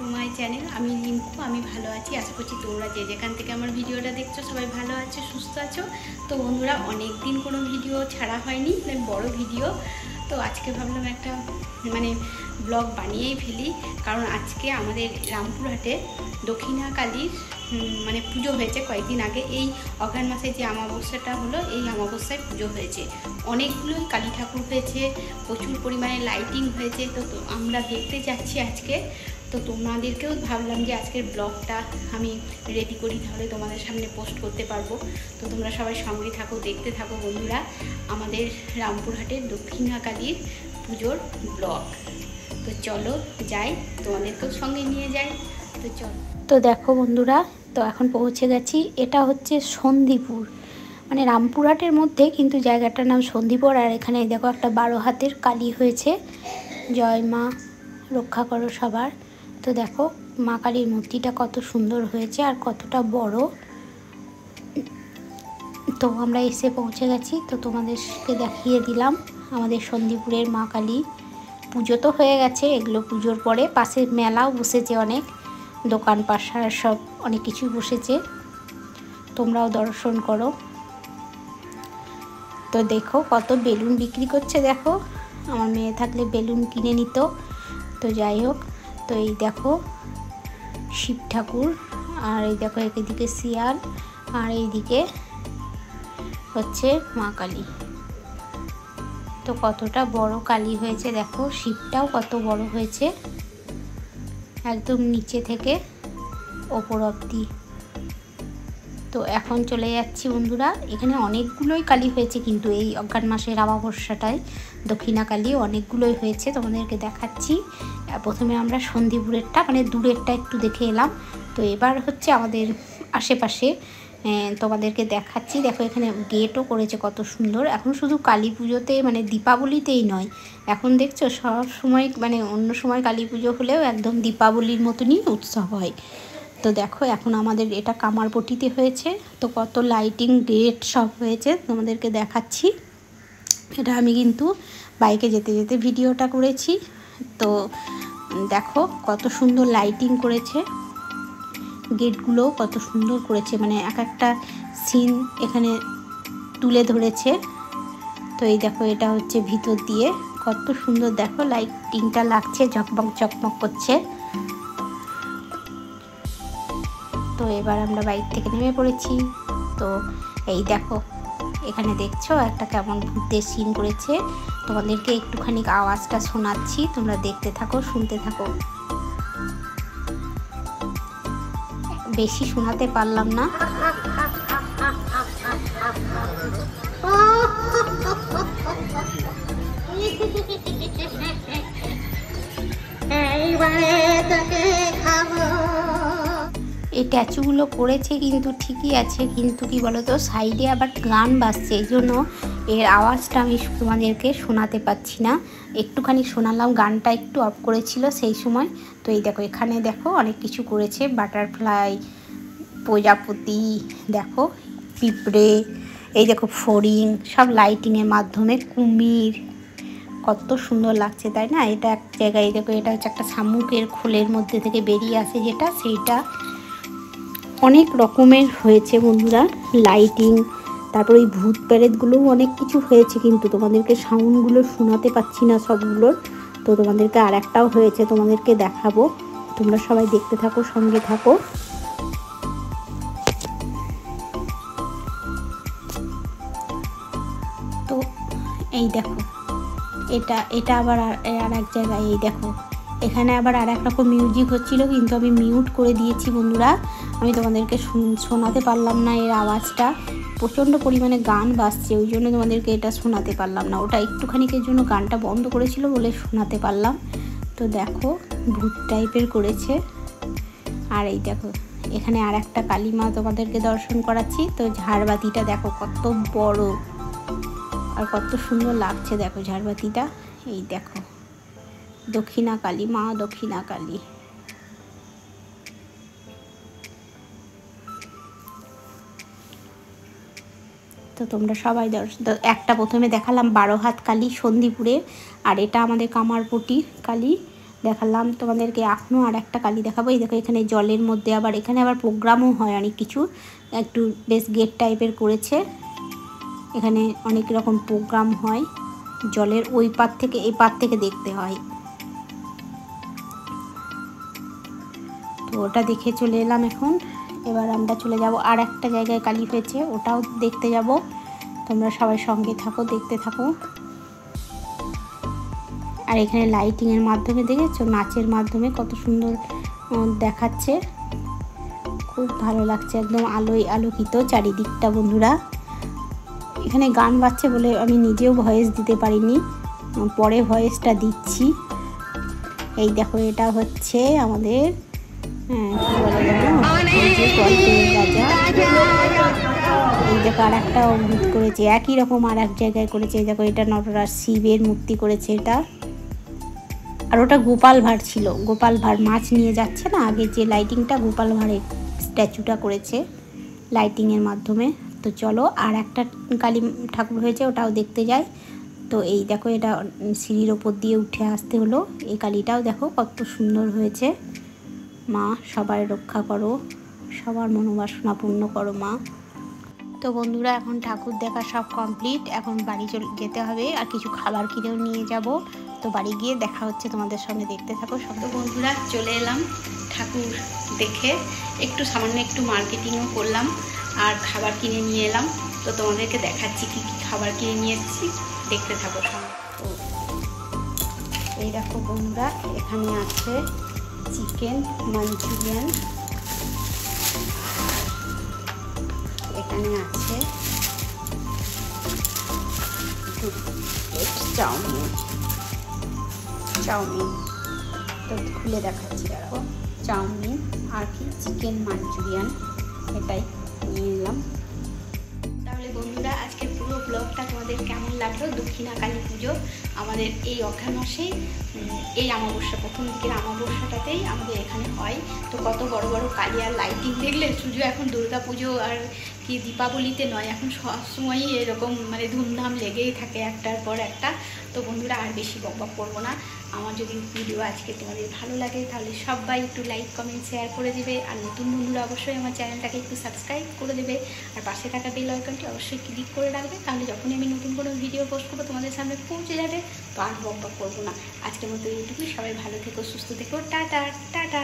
To my channel. আমি রিঙ্কু, আমি ভালো আছি। আশা করছি তোমরা যে যেখান থেকে আমার ভিডিওটা দেখছো সবাই ভালো আছো, সুস্থ আছো। তো বন্ধুরা, অনেক দিন কোনো ভিডিও ছাড়া হয়নি, বড় ভিডিও। তো আজকে ভাবলাম একটা ব্লগ বানিয়েই ফেলি, কারণ আজকে আমাদের রামপুরহাটে দক্ষিণা কালীর পুজো হয়েছে কয়েকদিন আগে। এই অঘ্রাণ মাসে যে অমাবস্যাটা হলো, এই অমাবস্যায় পুজো হয়েছে। অনেকগুলোই কালী ঠাকুর হয়েছে, প্রচুর পরিমাণে লাইটিং হয়েছে। তো আমরা দেখতে যাচ্ছি আজকে। তো তোমাদেরকেও ভাবলাম যে আজকের ব্লগটা আমি রেডি করি, তাহলে তোমাদের সামনে পোস্ট করতে পারবো। তো তোমরা সবাই সঙ্গে থাকো, দেখতে থাকো বন্ধুরা আমাদের রামপুরহাটের দক্ষিণা কালীর পুজোর ব্লগ। তো চলো যাই, তোমাদেরকেও সঙ্গে নিয়ে যাই। তো চলো। তো দেখো বন্ধুরা, তো এখন পৌঁছে গেছি। এটা হচ্ছে সন্দীপুর, রামপুরহাটের মধ্যে, কিন্তু জায়গাটার নাম সন্দীপুর। আর এখানে দেখো একটা 12 হাতের কালী হয়েছে। জয় মা, রক্ষা করো সবার। তো দেখো মা কালীর মূর্তিটা কত সুন্দর হয়েছে আর কতটা বড়। তো আমরা এসে পৌঁছে গেছি। তো তোমাদেরকে দেখিয়ে দিলাম আমাদের সন্দীপুরের মা কালী। পুজো তো হয়ে গেছে, এগুলো পুজোর পরে পাশে মেলাও বসেছে, অনেক দোকান পাশার সব অনেক কিছু বসেছে। তোমরাও দর্শন করো। তো দেখো কত বেলুন বিক্রি করছে। দেখো, আমার মেয়ে থাকলে বেলুন কিনে নিত। তো যাই হোক, তো এই দেখো শিব ঠাকুর, আর এই দেখো এদিকে শিয়াল, আর এইদিকে হচ্ছে মা কালী। তো কতটা বড় কালী হয়েছে দেখো, শিবটাও কত বড় হয়েছে, একদম নিচে থেকে ওপর অবধি। তো এখন চলে যাচ্ছি বন্ধুরা। এখানে অনেকগুলোই কালী হয়েছে, কিন্তু এই অঘ্রাণ মাসের অমাবস্যাটায় দক্ষিণা কালী অনেকগুলোই হয়েছে, তোমাদেরকে দেখাচ্ছি। প্রথমে আমরা সন্দীপুরেরটা দূরেরটা একটু দেখে এলাম। তো এবার হচ্ছে আমাদের আশেপাশে তোমাদেরকে দেখাচ্ছি। দেখো এখানে গেটও করেছে কত সুন্দর। এখন শুধু কালী পুজোতে দীপাবলিতেই নয়, এখন দেখছো সব সময় অন্য সময় কালী পুজো হলেও একদম দীপাবলির মতনই উৎসব হয়। তো দেখো এখন আমাদের এটা কামারপট্টিতে হয়েছে। তো কত লাইটিং, গেট সব হয়েছে, তোমাদেরকে দেখাচ্ছি। এটা আমি কিন্তু বাইকে যেতে যেতে ভিডিওটা করেছি। তো দেখো কত সুন্দর লাইটিং করেছে, গেটগুলো কত সুন্দর করেছে, এক একটা সিন এখানে তুলে ধরেছে। তো এই দেখো এটা হচ্ছে ভিতর দিয়ে কত সুন্দর, দেখো লাইটিংটা লাগছে, ঝকমক ঝকমক করছে। তো এবার আমরা বাইক থেকে নেমে পড়েছি। তো এই দেখো এখানে দেখছো একটা কেমন ভূতের সিন করেছে। তোমাদেরকে একটুখানি আওয়াজটা শোনাচ্ছি, তোমরা দেখতে থাকো, শুনতে থাকো। বেশি শোনাতে পারলাম না। এই ট্যাচুগুলো করেছে কিন্তু ঠিকই আছে, কিন্তু কি বলতো, সাইডে আবার গান বাজছে, এই জন্য এর আওয়াজটা আমি তোমাদেরকে শোনাতে পাচ্ছি না। একটুখানি শোনালাম, গানটা একটু অফ করেছিল সেই সময়। তো এই দেখো এখানে দেখো অনেক কিছু করেছে, বাটারফ্লাই, প্রজাপতি, দেখো পিঁপড়ে, এই দেখো ফড়িং, সব লাইটিংয়ের মাধ্যমে, কুমির, কত সুন্দর লাগছে তাই না? এটা এক জায়গায় দেখো, এটা হচ্ছে একটা শামুকের খোলের মধ্যে থেকে বেরিয়ে আসে যেটা, সেইটা অনেক রকমের হয়েছে বন্ধুরা লাইটিং। তারপর ওই ভূত প্যারেতগুলোও অনেক কিছু হয়েছে, কিন্তু তোমাদেরকে সাউন্ডগুলো শোনাতে পাচ্ছি না সবগুলোর। তো তোমাদেরকে আর একটাও হয়েছে, তোমাদেরকে দেখাবো। তোমরা সবাই দেখতে থাকো, সঙ্গে থাকো। তো এই দেখো এটা আবার আর এক জায়গায়, এই দেখো এখানে আবার আর এক রকম মিউজিক হচ্ছিলো, কিন্তু আমি মিউট করে দিয়েছি বন্ধুরা। আমি তোমাদেরকে শোনাতে পারলাম না এর আওয়াজটা, প্রচণ্ড পরিমাণে গান বাজছে, ওই জন্য তোমাদেরকে এটা শোনাতে পারলাম না। ওটা একটুখানিকের জন্য গানটা বন্ধ করেছিল বলে শোনাতে পারলাম। তো দেখো ভূত টাইপের করেছে। আর এই দেখো এখানে আর একটা কালী মা তোমাদেরকে দর্শন করাচ্ছি। তো ঝাড়বাতিটা দেখো কত বড় আর কত সুন্দর লাগছে, দেখো ঝাড়বাতিটা। এই দেখো দক্ষিণা কালী মা, দক্ষিণা কালী। তো তোমরা সবাই একটা প্রথমে দেখালাম 12 হাত কালী সন্দীপুরে, আর এটা আমাদের কামারপট্টি কালী দেখালাম তোমাদেরকে। এখনও আর একটা কালী দেখাবো। এই দেখো এখানে জলের মধ্যে আবার এখানে আবার প্রোগ্রামও হয় অনেক কিছু, একটু বেশ গেট টাইপের করেছে। এখানে অনেক রকম প্রোগ্রাম হয়, জলের ওই পার থেকে এই পার থেকে দেখতে হয়। তো ওটা দেখে চলে এলাম এখন। এবার আমরা চলে যাব আর একটা জায়গায় কালী হয়েছে, ওটাও দেখতে যাব। তোমরা সবাই সঙ্গে থাকো, দেখতে থাকো। আর এখানে লাইটিংয়ের মাধ্যমে দেখেছো, নাচের মাধ্যমে কত সুন্দর দেখাচ্ছে, খুব ভালো লাগছে, একদম আলোয় আলোকিত চারিদিকটা বন্ধুরা। এখানে গান বাজছে বলে আমি নিজেও ভয়েস দিতে পারিনি, পরে ভয়েসটা দিচ্ছি। এই দেখো এটা হচ্ছে আমাদের কি বলে যেন, গল্পের রাজা। এই দেখো আর একটা ভূত করেছে, একই রকম আর এক জায়গায় করেছে। এই দেখো এটা নটরাজ শিবের মূর্তি করেছে এটা। আর ওটা গোপাল ভাঁড় ছিল, গোপাল ভাঁড় মাছ নিয়ে যাচ্ছে না, আগে যে লাইটিংটা গোপাল ভাঁড়ের স্ট্যাচুটা করেছে লাইটিংয়ের মাধ্যমে। তো চলো আর একটা কালী ঠাকুর হয়েছে, ওটাও দেখতে যাই। তো এই দেখো এটা সিঁড়ির ওপর দিয়ে উঠে আসতে হলো। এই কালীটাও দেখো কত সুন্দর হয়েছে। মা সবাই রক্ষা করো, সবার মনোবাসনা পূর্ণ করো মা। তো বন্ধুরা এখন ঠাকুর দেখা সব কমপ্লিট, এখন বাড়ি যেতে হবে, আর কিছু খাবার কিনেও নিয়ে যাব। তো বাড়ি গিয়ে দেখা হচ্ছে তোমাদের সঙ্গে, দেখতে থাকো সব। তো বন্ধুরা চলে এলাম ঠাকুর দেখে, একটু সামান্য একটু মার্কেটিংও করলাম আর খাবার কিনে নিয়ে এলাম। তো তোমাদেরকে দেখাচ্ছি কী কী খাবার কিনে নিয়ে এসেছি, দেখতে থাকো সব। তো এই দেখো বন্ধুরা, এখানে আছে চিকেন মাঞ্চুরিয়ান, এখানে আছে চাউমিন, তো খুলে দেখাচ্ছি দেখো, চাউমিন আর কি চিকেন মাঞ্চুরিয়ান, এটাই নিয়ে এলাম। তাহলে বন্ধুরা আজকে পুরো ব্লগটা তোমাদের কেমন লাগলো? দক্ষিণা কালী পুজো আমাদের এই অঘ্রাণ মাসেই, এই অমাবস্যা, প্রথম দিকের অমাবস্যাটাতেই আমাদের এখানে হয়। তো কত বড় বড় কালী আর লাইটিং দেখলে, শুধু এখন দুর্গা পুজো আর কি দীপাবলিতে নয়, এখন সবসময়ই এরকম মানে ধুমধাম লেগেই থাকে একটার পর একটা। তো বন্ধুরা আর বেশি বকবক করবো না। আমার যদি ভিডিও আজকে তোমাদের ভালো লাগে তাহলে সবাই একটু লাইক কমেন্ট শেয়ার করে দেবে, আর নতুন বন্ধুরা অবশ্যই আমার চ্যানেলটাকে একটু সাবস্ক্রাইব করে দেবে, আর পাশে থাকা বেল আইকনটি অবশ্যই ক্লিক করে রাখবে, তাহলে যখনই আমি নতুন কোনো ভিডিও পোস্ট করবো তোমাদের সামনে পৌঁছে যাবে। তো আর বকবক করবো না, আজকের মতো এইটুকুই। সবাই ভালো থেকো, সুস্থ থেকো, টাটা টাটা।